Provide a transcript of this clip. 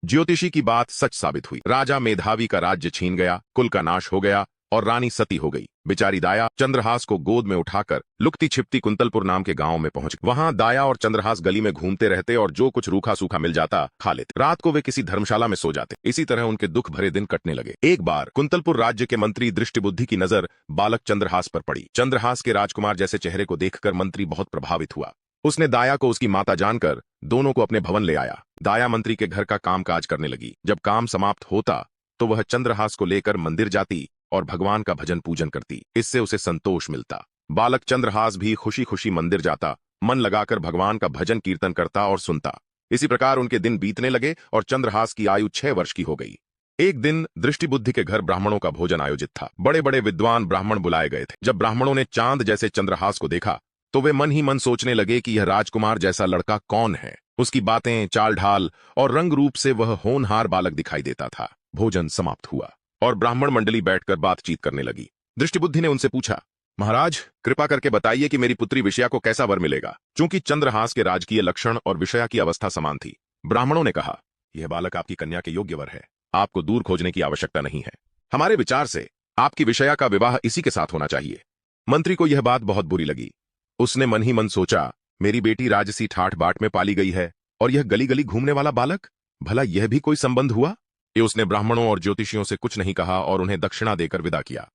ज्योतिषी की बात सच साबित हुई। राजा मेधावी का राज्य छीन गया, कुल का नाश हो गया और रानी सती हो गई। बेचारी दाया चंद्रहास को गोद में उठाकर लुकती छिपती कुंतलपुर नाम के गांव में पहुंच गई। वहां दाया और चंद्रहास गली में घूमते रहते और जो कुछ रूखा सूखा मिल जाता खा लेते। रात को वे किसी धर्मशाला में सो जाते। इसी तरह उनके दुख भरे दिन कटने लगे। एक बार कुंतलपुर राज्य के मंत्री दृष्टिबुद्धि की नजर बालक चंद्रहास पर पड़ी। चंद्रहास के राजकुमार जैसे चेहरे को देखकर मंत्री बहुत प्रभावित हुआ। उसने दाया को उसकी माता जानकर दोनों को अपने भवन ले आया। दाया मंत्री के घर का कामकाज करने लगी। जब काम समाप्त होता तो वह चंद्रहास को लेकर मंदिर जाती और भगवान का भजन पूजन करती। इससे उसे संतोष मिलता। बालक चंद्रहास भी खुशी खुशी मंदिर जाता, मन लगाकर भगवान का भजन कीर्तन करता और सुनता। इसी प्रकार उनके दिन बीतने लगे और चंद्रहास की आयु 6 वर्ष की हो गई। एक दिन दृष्टिबुद्धि के घर ब्राह्मणों का भोजन आयोजित था। बड़े बड़े विद्वान ब्राह्मण बुलाए गए थे। जब ब्राह्मणों ने चांद जैसे चंद्रहास को देखा तो वे मन ही मन सोचने लगे कि यह राजकुमार जैसा लड़का कौन है। उसकी बातें, चाल ढाल और रंग रूप से वह होनहार बालक दिखाई देता था। भोजन समाप्त हुआ और ब्राह्मण मंडली बैठकर बातचीत करने लगी। दृष्टिबुद्धि ने उनसे पूछा, महाराज कृपा करके बताइए कि मेरी पुत्री विषया को कैसा वर मिलेगा। चूंकि चंद्रहास के राजकीय लक्षण और विषया की अवस्था समान थी। ब्राह्मणों ने कहा, यह बालक आपकी कन्या के योग्य वर है, आपको दूर खोजने की आवश्यकता नहीं है। हमारे विचार से आपकी विषया का विवाह इसी के साथ होना चाहिए। मंत्री को यह बात बहुत बुरी लगी। उसने मन ही मन सोचा, मेरी बेटी राजसी ठाठ बाट में पाली गई है और यह गली गली घूमने वाला बालक, भला यह भी कोई संबंध हुआ। उसने ब्राह्मणों और ज्योतिषियों से कुछ नहीं कहा और उन्हें दक्षिणा देकर विदा किया।